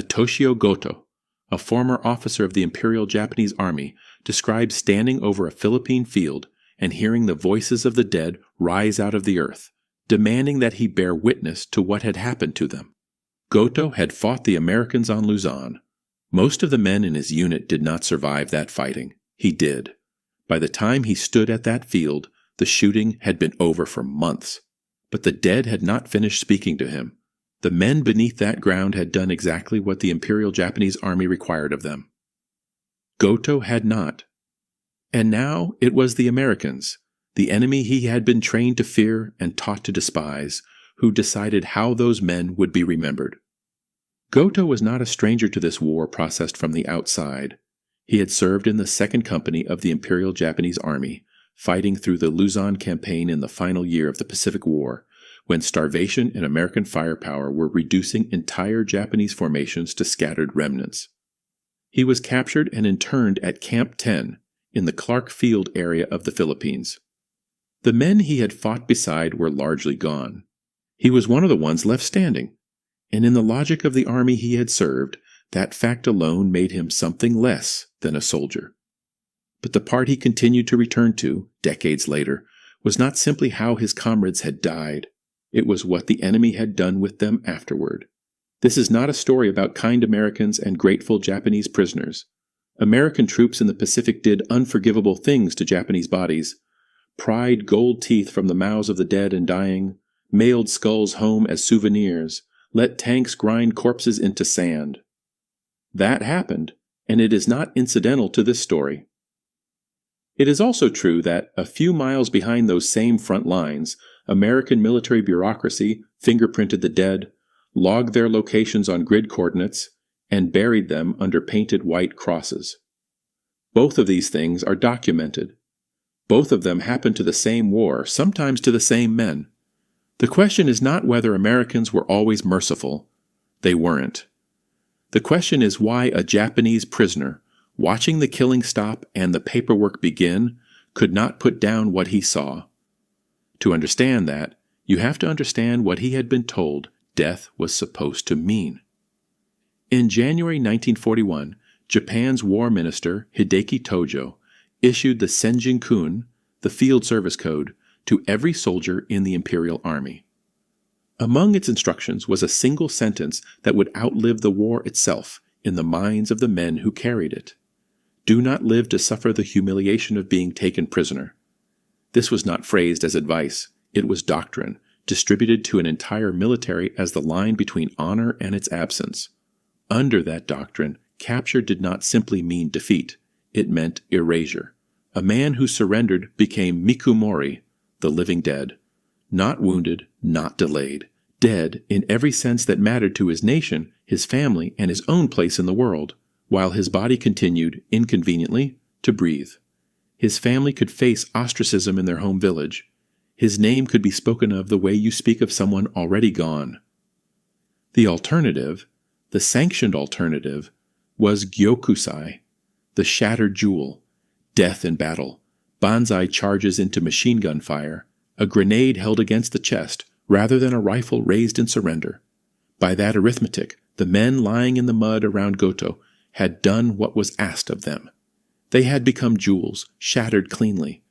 Toshio Goto, a former officer of the Imperial Japanese Army, describes standing over a Philippine field and hearing the voices of the dead rise out of the earth, demanding that he bear witness to what had happened to them. Goto had fought the Americans on Luzon. Most of the men in his unit did not survive that fighting. He did. By the time he stood at that field, the shooting had been over for months. But the dead had not finished speaking to him. The men beneath that ground had done exactly what the Imperial Japanese Army required of them. Goto had not. And now it was the Americans, the enemy he had been trained to fear and taught to despise, who decided how those men would be remembered. Goto was not a stranger to this war processed from the outside. He had served in the 2nd Company of the Imperial Japanese Army, fighting through the Luzon campaign in the final year of the Pacific War, when starvation and American firepower were reducing entire Japanese formations to scattered remnants. He was captured and interned at Camp 10 in the Clark Field area of the Philippines. The men he had fought beside were largely gone. He was one of the ones left standing, and in the logic of the army he had served, that fact alone made him something less than a soldier. But the part he continued to return to, decades later, was not simply how his comrades had died. It was what the enemy had done with them afterward. This is not a story about kind Americans and grateful Japanese prisoners. American troops in the Pacific did unforgivable things to Japanese bodies, pried gold teeth from the mouths of the dead and dying, mailed skulls home as souvenirs, let tanks grind corpses into sand. That happened, and it is not incidental to this story. It is also true that, a few miles behind those same front lines, American military bureaucracy fingerprinted the dead, logged their locations on grid coordinates, and buried them under painted white crosses. Both of these things are documented. Both of them happened to the same war, sometimes to the same men. The question is not whether Americans were always merciful. They weren't. The question is why a Japanese prisoner, watching the killing stop and the paperwork begin, could not put down what he saw. To understand that, you have to understand what he had been told death was supposed to mean. In January 1941, Japan's War Minister, Hideki Tojo, issued the Senjinkun, the Field Service Code, to every soldier in the Imperial Army. Among its instructions was a single sentence that would outlive the war itself in the minds of the men who carried it. Do not live to suffer the humiliation of being taken prisoner. This was not phrased as advice, it was doctrine, distributed to an entire military as the line between honor and its absence. Under that doctrine, capture did not simply mean defeat, it meant erasure. A man who surrendered became mikumori, the living dead. Not wounded, not delayed. Dead in every sense that mattered to his nation, his family, and his own place in the world, while his body continued, inconveniently, to breathe. His family could face ostracism in their home village. His name could be spoken of the way you speak of someone already gone. The alternative, the sanctioned alternative, was gyokusai, the shattered jewel, death in battle, banzai charges into machine gun fire, a grenade held against the chest, rather than a rifle raised in surrender. By that arithmetic, the men lying in the mud around Goto had done what was asked of them. They had become jewels, shattered cleanly.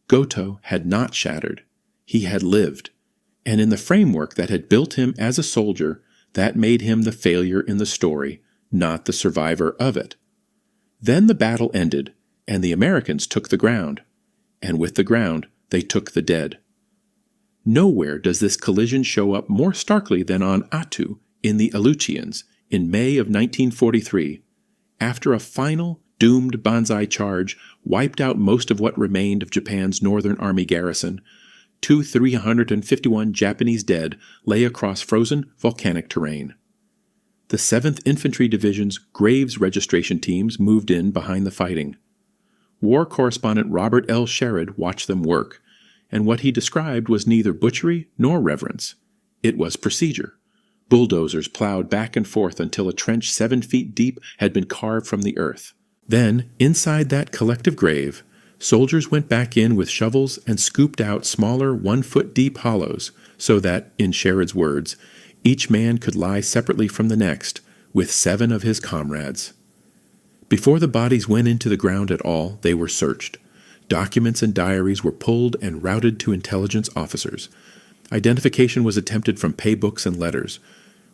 Goto had not shattered. He had lived. And in the framework that had built him as a soldier, that made him the failure in the story, not the survivor of it. Then the battle ended, and the Americans took the ground. And with the ground, they took the dead. Nowhere does this collision show up more starkly than on Attu in the Aleutians in May of 1943, after a final, doomed banzai charge wiped out most of what remained of Japan's Northern Army garrison. 351 Japanese dead lay across frozen volcanic terrain. The 7th Infantry Division's Graves registration teams moved in behind the fighting. War correspondent Robert L. Sherrod watched them work, and what he described was neither butchery nor reverence. It was procedure. Bulldozers plowed back and forth until a trench 7 feet deep had been carved from the earth. Then, inside that collective grave, soldiers went back in with shovels and scooped out smaller 1-foot-deep hollows so that, in Sherrod's words, each man could lie separately from the next, with 7 of his comrades. Before the bodies went into the ground at all, they were searched. Documents and diaries were pulled and routed to intelligence officers. Identification was attempted from paybooks and letters.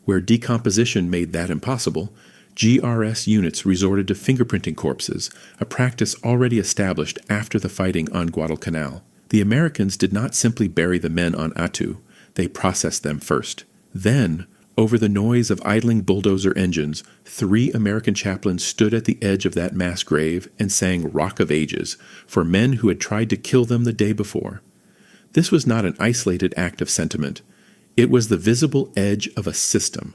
Where decomposition made that impossible, GRS units resorted to fingerprinting corpses, a practice already established after the fighting on Guadalcanal. The Americans did not simply bury the men on Attu, they processed them first. Then, over the noise of idling bulldozer engines, 3 American chaplains stood at the edge of that mass grave and sang Rock of Ages for men who had tried to kill them the day before. This was not an isolated act of sentiment. It was the visible edge of a system.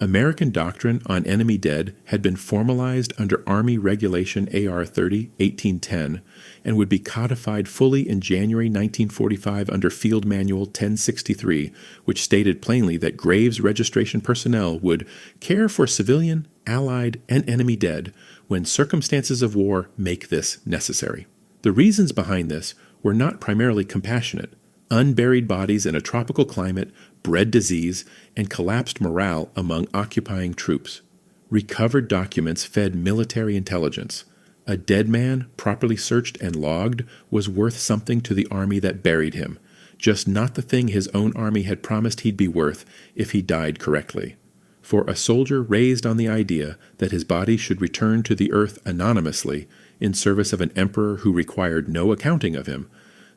American doctrine on enemy dead had been formalized under Army Regulation AR 30-1810 and would be codified fully in January 1945 under Field Manual 1063, which stated plainly that graves registration personnel would care for civilian, allied, and enemy dead when circumstances of war make this necessary. The reasons behind this were not primarily compassionate. Unburied bodies in a tropical climate bred disease and collapsed morale among occupying troops. Recovered documents fed military intelligence. A dead man, properly searched and logged, was worth something to the army that buried him, just not the thing his own army had promised he'd be worth if he died correctly. For a soldier raised on the idea that his body should return to the earth anonymously in service of an emperor who required no accounting of him,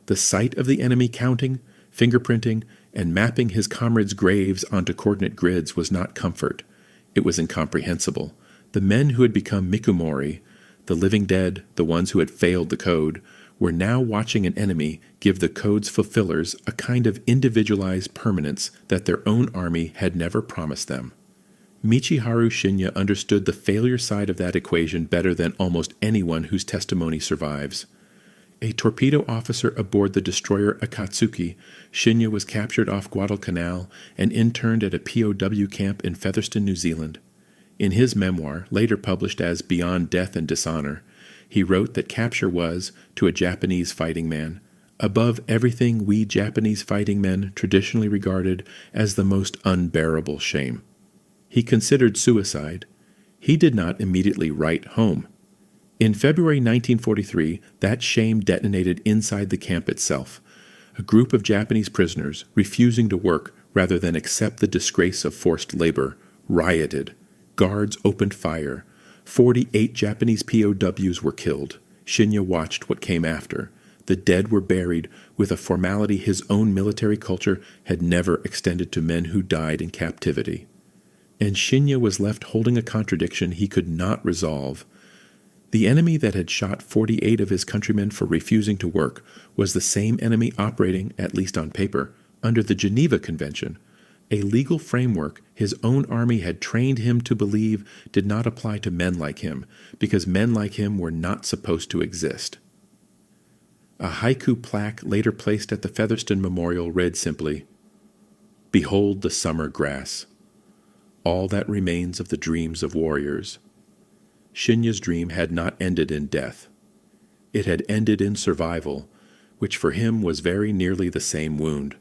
the sight of the enemy counting, fingerprinting, and mapping his comrades' graves onto coordinate grids was not comfort. It was incomprehensible. The men who had become mikumori, the living dead, the ones who had failed the code, were now watching an enemy give the code's fulfillers a kind of individualized permanence that their own army had never promised them. Michiharu Shinya understood the failure side of that equation better than almost anyone whose testimony survives. A torpedo officer aboard the destroyer Akatsuki, Shinya was captured off Guadalcanal and interned at a POW camp in Featherston, New Zealand. In his memoir, later published as Beyond Death and Dishonor, he wrote that capture was, to a Japanese fighting man, above everything we Japanese fighting men traditionally regarded as the most unbearable shame. He considered suicide. He did not immediately write home. In February 1943, that shame detonated inside the camp itself. A group of Japanese prisoners, refusing to work rather than accept the disgrace of forced labor, rioted. Guards opened fire. 48 Japanese POWs were killed. Shinya watched what came after. The dead were buried with a formality his own military culture had never extended to men who died in captivity. And Shinya was left holding a contradiction he could not resolve. The enemy that had shot 48 of his countrymen for refusing to work was the same enemy operating, at least on paper, under the Geneva Convention, a legal framework his own army had trained him to believe did not apply to men like him, because men like him were not supposed to exist. A haiku plaque later placed at the Featherston Memorial read simply, "Behold the summer grass, all that remains of the dreams of warriors." Shinya's dream had not ended in death. It had ended in survival, which for him was very nearly the same wound.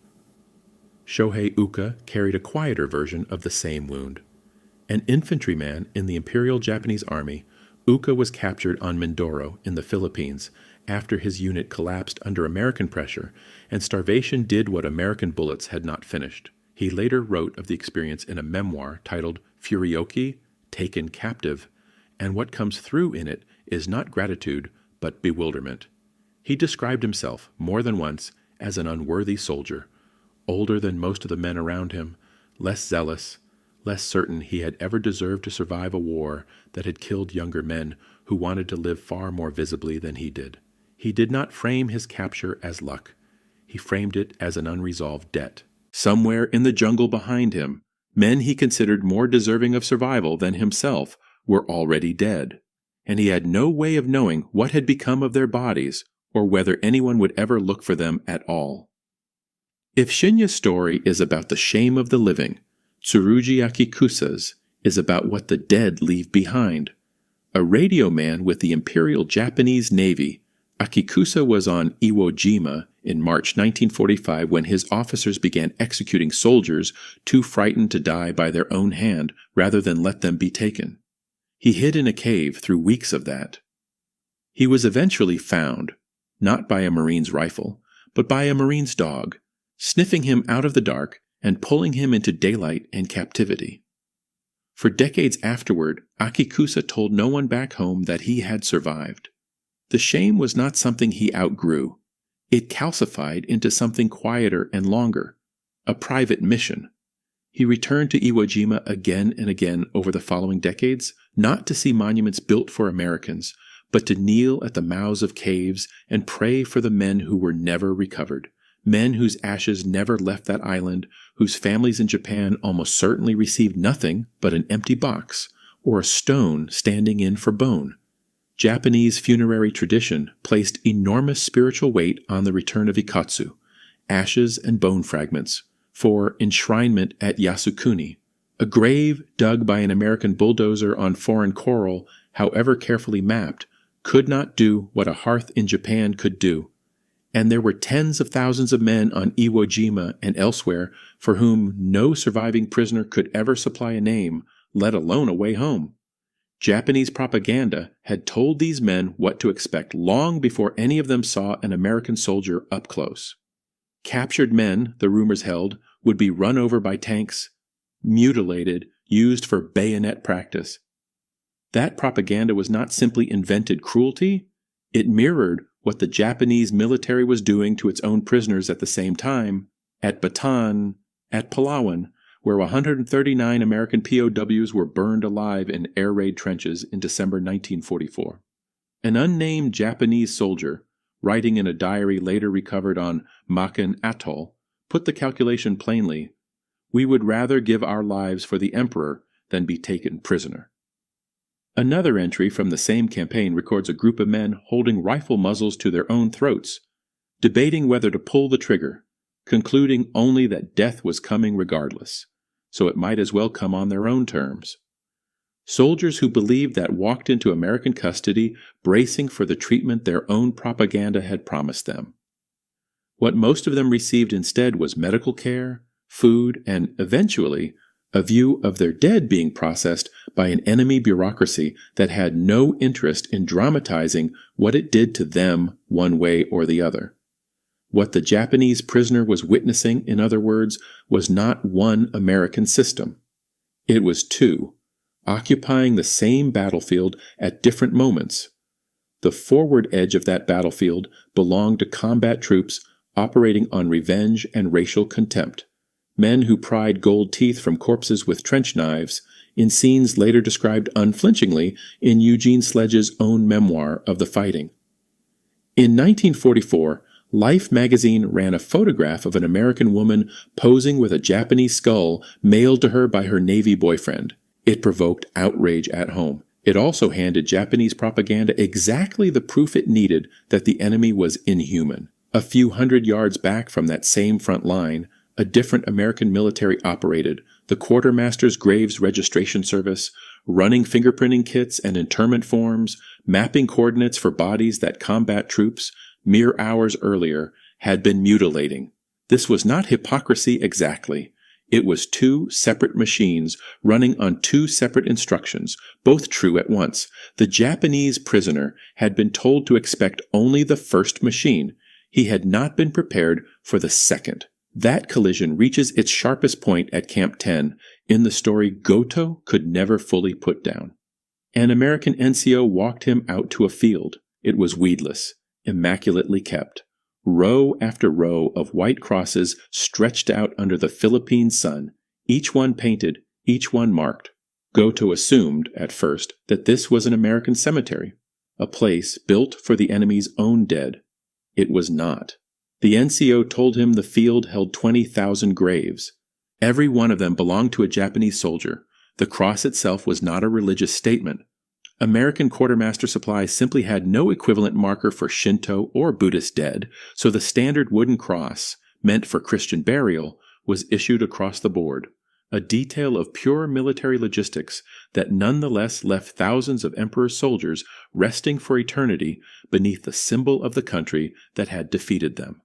Shohei Uka carried a quieter version of the same wound. An infantryman in the Imperial Japanese Army, Uka was captured on Mindoro in the Philippines after his unit collapsed under American pressure and starvation did what American bullets had not finished. He later wrote of the experience in a memoir titled Furioki, Taken Captive, and what comes through in it is not gratitude, but bewilderment. He described himself, more than once, as an unworthy soldier, older than most of the men around him, less zealous, less certain he had ever deserved to survive a war that had killed younger men who wanted to live far more visibly than he did. He did not frame his capture as luck. He framed it as an unresolved debt. Somewhere in the jungle behind him, men he considered more deserving of survival than himself were already dead, and he had no way of knowing what had become of their bodies or whether anyone would ever look for them at all. If Shinya's story is about the shame of the living, Tsuruji Akikusa's is about what the dead leave behind. A radio man with the Imperial Japanese Navy, Akikusa was on Iwo Jima in March 1945 when his officers began executing soldiers too frightened to die by their own hand rather than let them be taken. He hid in a cave through weeks of that. He was eventually found, not by a Marine's rifle, but by a Marine's dog, sniffing him out of the dark and pulling him into daylight and captivity. For decades afterward, Akikusa told no one back home that he had survived. The shame was not something he outgrew. It calcified into something quieter and longer, a private mission. He returned to Iwo Jima again and again over the following decades, not to see monuments built for Americans, but to kneel at the mouths of caves and pray for the men who were never recovered, men whose ashes never left that island, whose families in Japan almost certainly received nothing but an empty box or a stone standing in for bone. Japanese funerary tradition placed enormous spiritual weight on the return of ikatsu, ashes and bone fragments, for enshrinement at Yasukuni, a grave dug by an American bulldozer on foreign coral, however carefully mapped, could not do what a hearth in Japan could do. And there were tens of thousands of men on Iwo Jima and elsewhere for whom no surviving prisoner could ever supply a name, let alone a way home. Japanese propaganda had told these men what to expect long before any of them saw an American soldier up close. Captured men, the rumors held, would be run over by tanks, mutilated, used for bayonet practice. That propaganda was not simply invented cruelty, it mirrored what the Japanese military was doing to its own prisoners at the same time, at Bataan, at Palawan, where 139 American POWs were burned alive in air raid trenches in December 1944. An unnamed Japanese soldier, writing in a diary later recovered on Makan Atoll, put the calculation plainly: "We would rather give our lives for the emperor than be taken prisoner." Another entry from the same campaign records a group of men holding rifle muzzles to their own throats, debating whether to pull the trigger, concluding only that death was coming regardless, so it might as well come on their own terms. Soldiers who believed that walked into American custody bracing for the treatment their own propaganda had promised them. What most of them received instead was medical care, food, and, eventually, a view of their dead being processed by an enemy bureaucracy that had no interest in dramatizing what it did to them one way or the other. What the Japanese prisoner was witnessing, in other words, was not one American system. It was two, occupying the same battlefield at different moments. The forward edge of that battlefield belonged to combat troops operating on revenge and racial contempt, men who pried gold teeth from corpses with trench knives, in scenes later described unflinchingly in Eugene Sledge's own memoir of the fighting. In 1944, Life magazine ran a photograph of an American woman posing with a Japanese skull mailed to her by her Navy boyfriend. It provoked outrage at home. It also handed Japanese propaganda exactly the proof it needed that the enemy was inhuman. A few hundred yards back from that same front line, a different American military operated, the Quartermaster's Graves Registration Service, running fingerprinting kits and interment forms, mapping coordinates for bodies that combat troops, mere hours earlier, had been mutilating. This was not hypocrisy exactly. It was two separate machines running on two separate instructions, both true at once. The Japanese prisoner had been told to expect only the first machine. He had not been prepared for the second. That collision reaches its sharpest point at Camp 10 in the story Goto could never fully put down. An American NCO walked him out to a field. It was weedless, immaculately kept. Row after row of white crosses stretched out under the Philippine sun, each one painted, each one marked. Goto assumed, at first, that this was an American cemetery, a place built for the enemy's own dead. It was not. The NCO told him the field held 20,000 graves. Every one of them belonged to a Japanese soldier. The cross itself was not a religious statement. American quartermaster supply simply had no equivalent marker for Shinto or Buddhist dead, so the standard wooden cross, meant for Christian burial, was issued across the board. a detail of pure military logistics that nonetheless left thousands of Emperor's soldiers resting for eternity beneath the symbol of the country that had defeated them.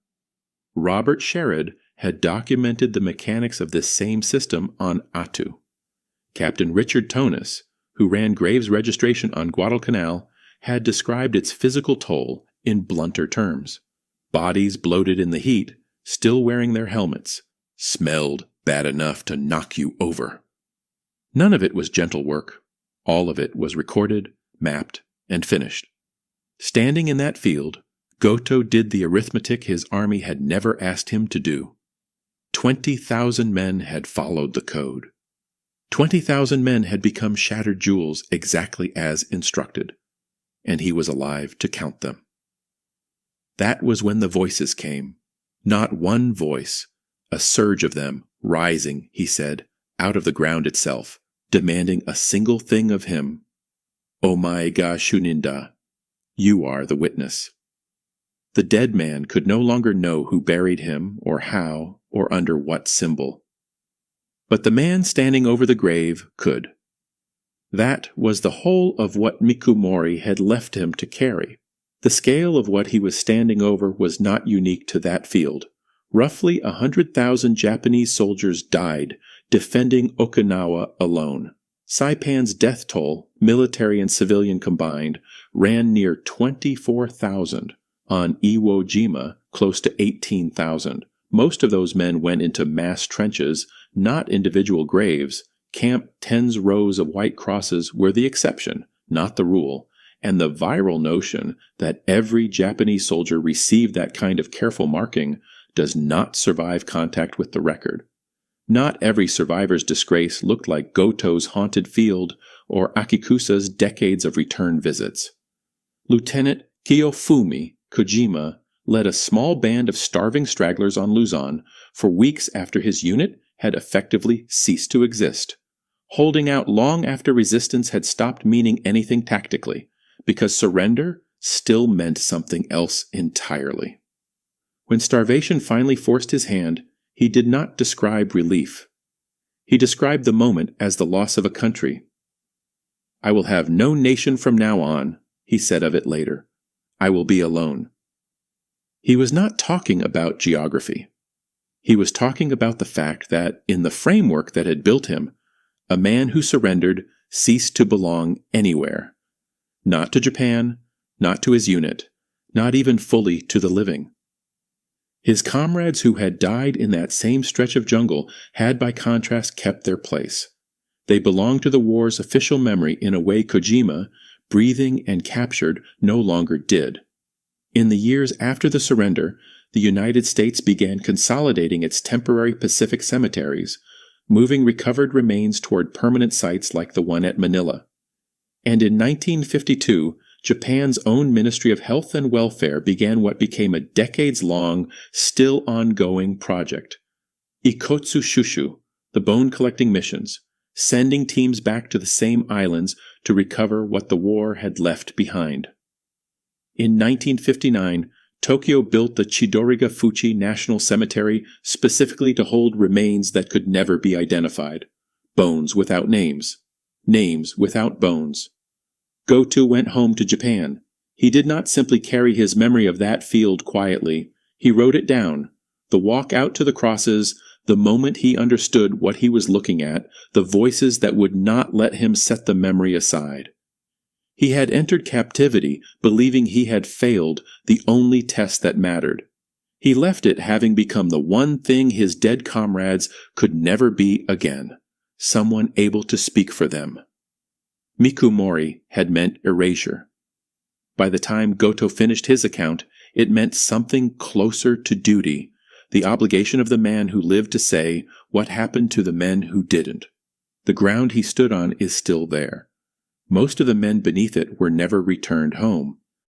Robert Sherrod had documented the mechanics of this same system on Attu. Captain Richard Tonis, who ran Graves registration on Guadalcanal, had described its physical toll in blunter terms. Bodies bloated in the heat, still wearing their helmets, smelled bad enough to knock you over. None of it was gentle work. All of it was recorded, mapped, and finished. Standing in that field, Goto did the arithmetic his army had never asked him to do. 20,000 men had followed the code. 20,000 men had become shattered jewels exactly as instructed, and he was alive to count them. That was when the voices came. Not one voice, a surge of them, rising, he said, out of the ground itself, demanding a single thing of him. Omae ga shuninda, you are the witness. The dead man could no longer know who buried him, or how, or under what symbol. But the man standing over the grave could. That was the whole of what mikumori had left him to carry. The scale of what he was standing over was not unique to that field. Roughly 100,000 Japanese soldiers died defending Okinawa alone. Saipan's death toll, military and civilian combined, ran near 24,000. On Iwo Jima, close to 18,000. Most of those men went into mass trenches, not individual graves. Camp 10's rows of white crosses were the exception, not the rule, and the viral notion that every Japanese soldier received that kind of careful marking does not survive contact with the record. Not every survivor's disgrace looked like Goto's haunted field or Akikusa's decades of return visits. Lieutenant Kiyofumi Kojima led a small band of starving stragglers on Luzon for weeks after his unit had effectively ceased to exist, holding out long after resistance had stopped meaning anything tactically, because surrender still meant something else entirely. When starvation finally forced his hand, he did not describe relief. He described the moment as the loss of a country. "I will have no nation from now on," he said of it later. "I will be alone." He was not talking about geography. He was talking about the fact that, in the framework that had built him, a man who surrendered ceased to belong anywhere. Not to Japan, not to his unit, not even fully to the living. His comrades who had died in that same stretch of jungle had by contrast kept their place. They belonged to the war's official memory in a way Kojima, breathing and captured, no longer did. In the years after the surrender, the United States began consolidating its temporary Pacific cemeteries, moving recovered remains toward permanent sites like the one at Manila. And in 1952, Japan's own Ministry of Health and Welfare began what became a decades-long, still ongoing project. Ikotsu Shushu, the bone-collecting missions, sending teams back to the same islands to recover what the war had left behind. In 1959, Tokyo built the Chidoriga-Fuchi National Cemetery specifically to hold remains that could never be identified. Bones without names. Names without bones. Goto went home to Japan. He did not simply carry his memory of that field quietly. He wrote it down. The walk out to the crosses, the moment he understood what he was looking at, the voices that would not let him set the memory aside. He had entered captivity believing he had failed the only test that mattered. He left it having become the one thing his dead comrades could never be again, someone able to speak for them. Mikumori had meant erasure. By the time Goto finished his account, it meant something closer to duty, the obligation of the man who lived to say what happened to the men who didn't. The ground he stood on is still there. Most of the men beneath it were never returned home.